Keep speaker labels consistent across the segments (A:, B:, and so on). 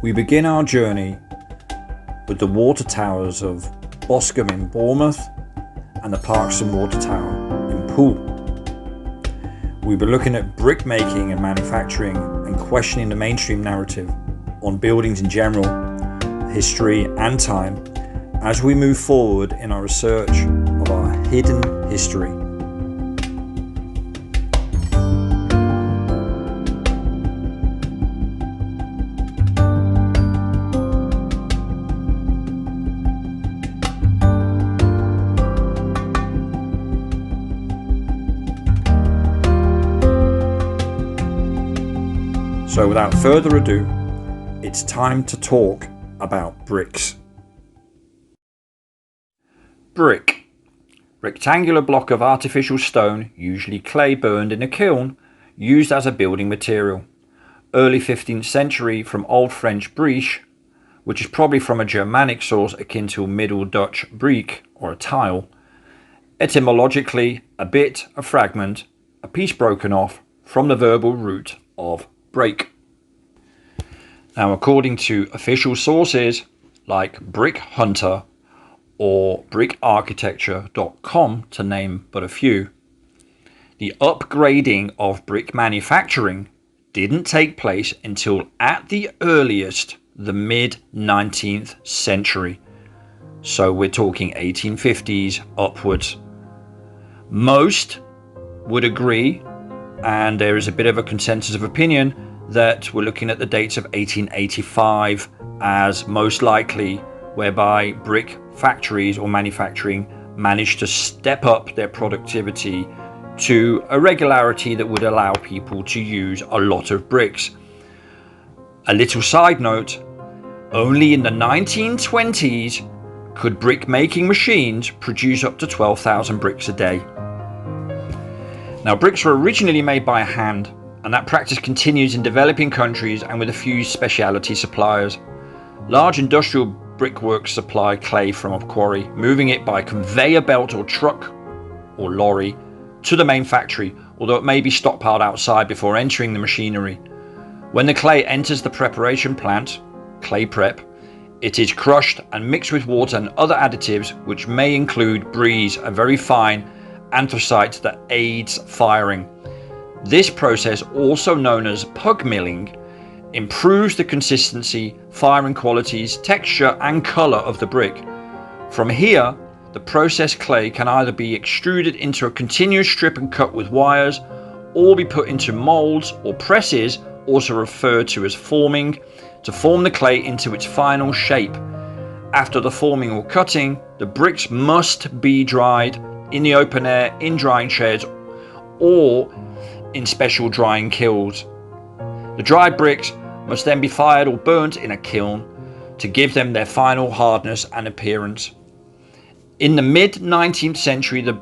A: We begin our journey with the water towers of Boscombe in Bournemouth and the Parkson Water Tower in Poole. We'll be looking at brick making and manufacturing and questioning the mainstream narrative on buildings in general, history and time as we move forward in our research of our hidden history. So without further ado, it's time to talk about bricks. Brick. Rectangular block of artificial stone, usually clay burned in a kiln, used as a building material. Early 15th century from Old French briche, which is probably from a Germanic source akin to Middle Dutch briek or a tile. Etymologically, a bit, a fragment, a piece broken off from the verbal root of break. Now, according to official sources like Brick Hunter or brickarchitecture.com, to name but a few, the upgrading of brick manufacturing didn't take place until at the earliest the mid-19th century. So we're talking 1850s upwards. Most would agree, and there is a bit of a consensus of opinion, that we're looking at the dates of 1885 as most likely, whereby brick factories or manufacturing managed to step up their productivity to a regularity that would allow people to use a lot of bricks. A little side note, only in the 1920s could brick making machines produce up to 12,000 bricks a day. Now, bricks were originally made by hand, and that practice continues in developing countries and with a few specialty suppliers. Large industrial brickworks supply clay from a quarry, moving it by conveyor belt or truck or lorry to the main factory, although it may be stockpiled outside before entering the machinery. When the clay enters the preparation plant, clay prep, it is crushed and mixed with water and other additives, which may include breeze, a very fine anthracite that aids firing. This process, also known as pug milling, improves the consistency, firing qualities, texture and colour of the brick. From here, the processed clay can either be extruded into a continuous strip and cut with wires, or be put into moulds or presses, also referred to as forming, to form the clay into its final shape. After the forming or cutting, the bricks must be dried in the open air, in drying sheds, or in special drying kilns. The dried bricks must then be fired or burnt in a kiln to give them their final hardness and appearance. In the mid-19th century, the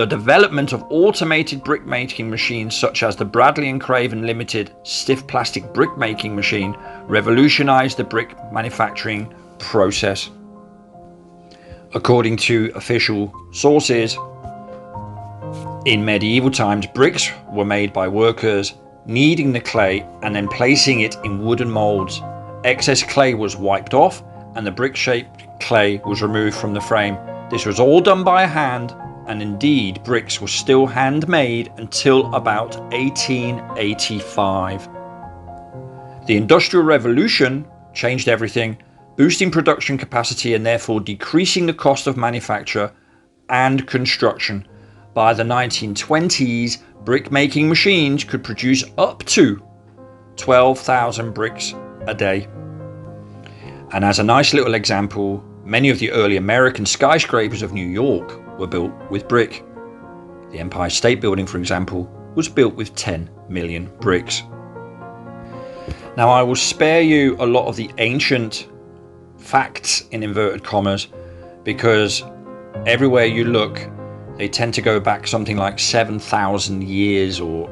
A: development of automated brick making machines such as the Bradley & Craven Limited stiff plastic brick making machine revolutionized the brick manufacturing process. According to official sources, in medieval times, bricks were made by workers kneading the clay and then placing it in wooden moulds. Excess clay was wiped off and the brick-shaped clay was removed from the frame. This was all done by hand, and indeed bricks were still handmade until about 1885. The Industrial Revolution changed everything, boosting production capacity and therefore decreasing the cost of manufacture and construction. By the 1920s, brick making machines could produce up to 12,000 bricks a day. And as a nice little example, many of the early American skyscrapers of New York were built with brick. The Empire State Building, for example, was built with 10 million bricks. Now, I will spare you a lot of the ancient facts in inverted commas, because everywhere you look, they tend to go back something like 7,000 years or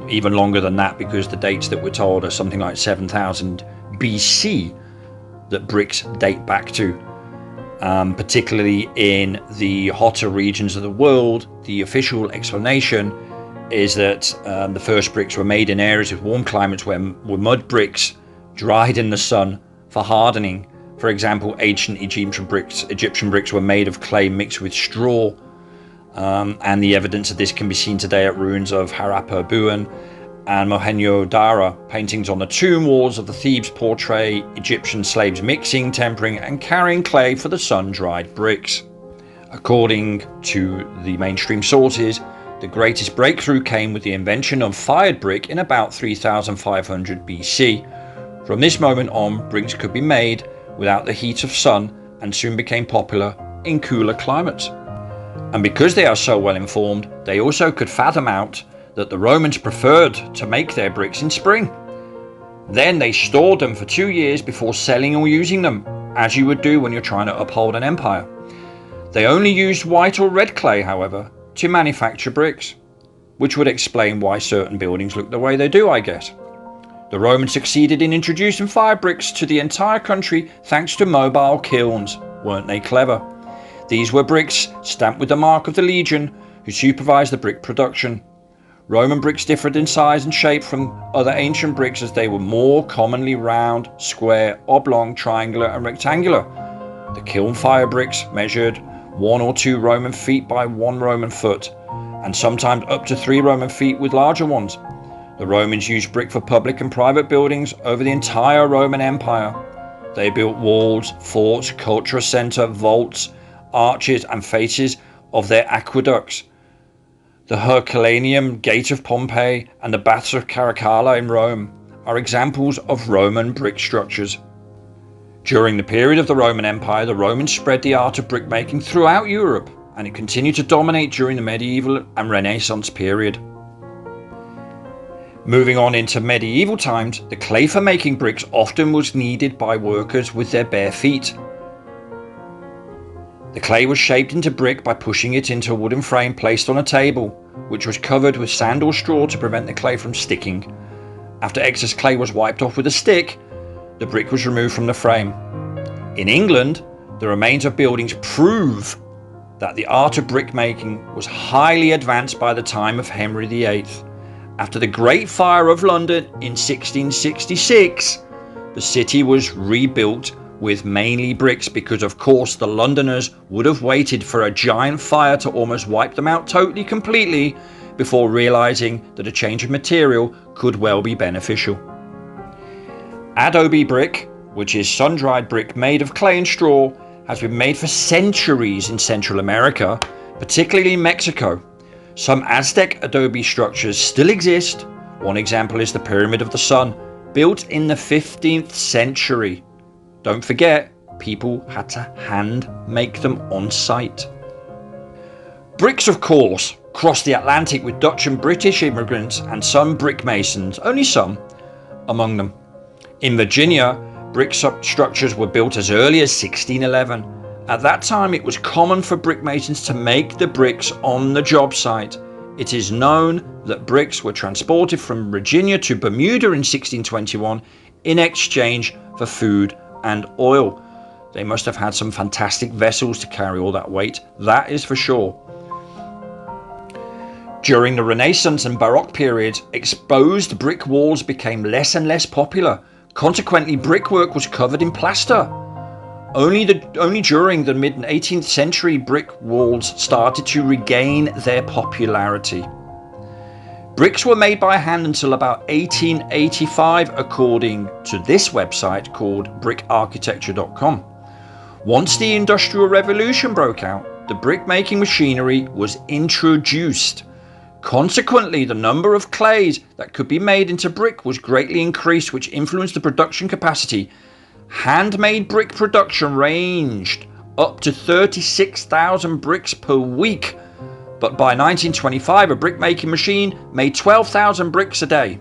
A: even longer than that, because the dates that we're told are something like 7,000 BC that bricks date back to. Particularly in the hotter regions of the world, the official explanation is that the first bricks were made in areas with warm climates where mud bricks dried in the sun for hardening. For example, ancient Egyptian bricks were made of clay mixed with straw, and the evidence of this can be seen today at ruins of Harappa Buan and Mohenjo-Daro. Paintings on the tomb walls of the Thebes portray Egyptian slaves mixing, tempering and carrying clay for the sun-dried bricks. According to the mainstream sources, the greatest breakthrough came with the invention of fired brick in about 3500 BC. From this moment on, bricks could be made without the heat of sun and soon became popular in cooler climates. And because they are so well informed, they also could fathom out that the Romans preferred to make their bricks in spring. Then they stored them for 2 years before selling or using them, as you would do when you're trying to uphold an empire. They only used white or red clay, however, to manufacture bricks, which would explain why certain buildings look the way they do, I guess. The Romans succeeded in introducing fire bricks to the entire country thanks to mobile kilns. Weren't they clever? These were bricks stamped with the mark of the legion, who supervised the brick production. Roman bricks differed in size and shape from other ancient bricks, as they were more commonly round, square, oblong, triangular and rectangular. The kiln fire bricks measured 1 or 2 Roman feet by 1 Roman foot, and sometimes up to 3 Roman feet with larger ones. The Romans used brick for public and private buildings over the entire Roman Empire. They built walls, forts, cultural centre, vaults, arches and faces of their aqueducts. The Herculaneum Gate of Pompeii and the Baths of Caracalla in Rome are examples of Roman brick structures. During the period of the Roman Empire, the Romans spread the art of brickmaking throughout Europe, and it continued to dominate during the medieval and Renaissance period. Moving on into medieval times, the clay for making bricks often was kneaded by workers with their bare feet. The clay was shaped into brick by pushing it into a wooden frame placed on a table, which was covered with sand or straw to prevent the clay from sticking. After excess clay was wiped off with a stick, the brick was removed from the frame. In England, the remains of buildings prove that the art of brickmaking was highly advanced by the time of Henry VIII. After the Great Fire of London in 1666, the city was rebuilt with mainly bricks because, of course, the Londoners would have waited for a giant fire to almost wipe them out completely before realizing that a change of material could well be beneficial. Adobe brick, which is sun-dried brick made of clay and straw, has been made for centuries in Central America, particularly Mexico. Some Aztec adobe structures still exist. One example is the Pyramid of the Sun, built in the 15th century. Don't forget, people had to hand make them on site. Bricks, of course, crossed the Atlantic with Dutch and British immigrants and some brick masons, only some, among them. In Virginia, brick structures were built as early as 1611. At that time, it was common for brick masons to make the bricks on the job site. It is known that bricks were transported from Virginia to Bermuda in 1621 in exchange for food and oil. They must have had some fantastic vessels to carry all that weight, that is for sure. During the Renaissance and Baroque periods, exposed brick walls became less and less popular. Consequently, brickwork was covered in plaster. Only during the mid-18th century, brick walls started to regain their popularity. Bricks were made by hand until about 1885, according to this website called brickarchitecture.com. Once the Industrial Revolution broke out, the brick-making machinery was introduced. Consequently, the number of clays that could be made into brick was greatly increased, which influenced the production capacity. Handmade brick production ranged up to 36,000 bricks per week. But by 1925, a brick-making machine made 12,000 bricks a day.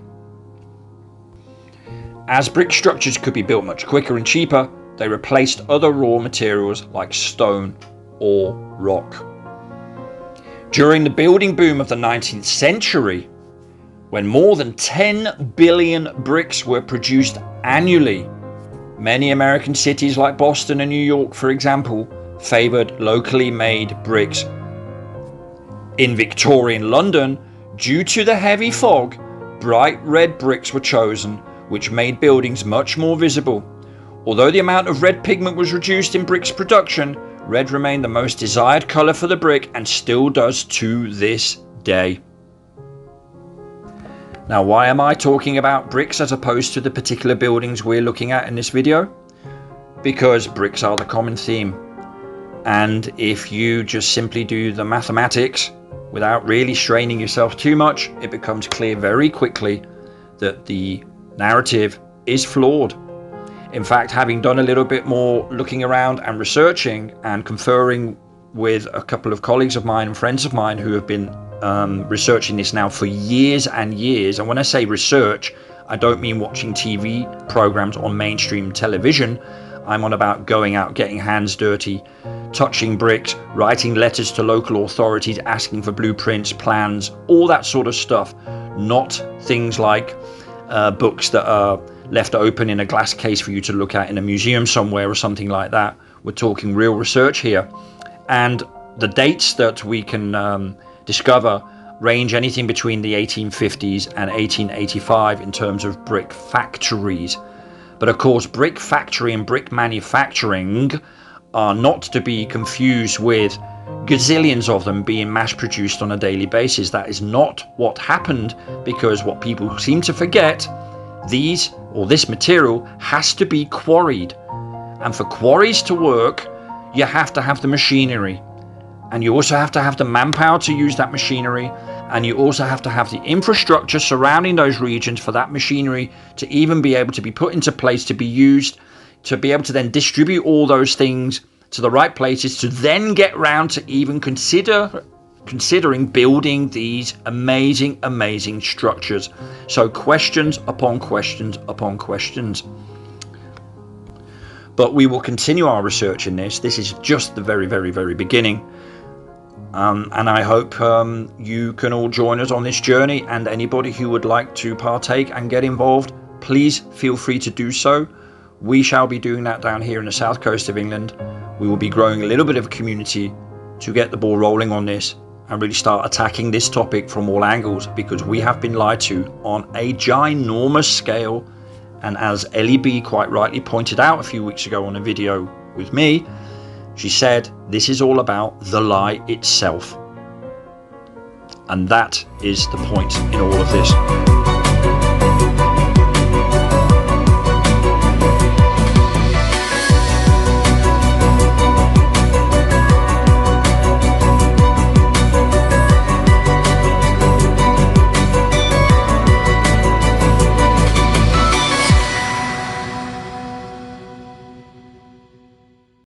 A: As brick structures could be built much quicker and cheaper, they replaced other raw materials like stone or rock. During the building boom of the 19th century, when more than 10 billion bricks were produced annually, many American cities like Boston and New York, for example, favored locally made bricks. In Victorian London, due to the heavy fog, bright red bricks were chosen, which made buildings much more visible. Although the amount of red pigment was reduced in bricks production, red remained the most desired colour for the brick and still does to this day. Now, why am I talking about bricks as opposed to the particular buildings we're looking at in this video? Because bricks are the common theme. And if you just simply do the mathematics without really straining yourself too much, it becomes clear very quickly that the narrative is flawed. In fact, having done a little bit more looking around and researching and conferring with a couple of colleagues of mine and friends of mine who have been researching this now for years and years, and when I say research, I don't mean watching TV programs on mainstream television. I'm on about going out, getting hands dirty, touching bricks, writing letters to local authorities, asking for blueprints, plans, all that sort of stuff. Not things like books that are left open in a glass case for you to look at in a museum somewhere or something like that. We're talking real research here. And the dates that we can discover range anything between the 1850s and 1885 in terms of brick factories. But of course, brick factory and brick manufacturing are not to be confused with gazillions of them being mass produced on a daily basis. That is not what happened, because what people seem to forget, this material has to be quarried. And for quarries to work, you have to have the machinery. And you also have to have the manpower to use that machinery, and you also have to have the infrastructure surrounding those regions for that machinery to even be able to be put into place, to be used, to be able to then distribute all those things to the right places, to then get round to even considering building these amazing structures. So questions upon questions upon questions. But we will continue our research in this. This is just the very beginning. And I hope you can all join us on this journey, and anybody who would like to partake and get involved, please feel free to do so. We shall be doing that down here in the south coast of England. We will be growing a little bit of a community to get the ball rolling on this and really start attacking this topic from all angles, because we have been lied to on a ginormous scale. And as Ellie B quite rightly pointed out a few weeks ago on a video with me, she said this is all about the lie itself. And that is the point in all of this.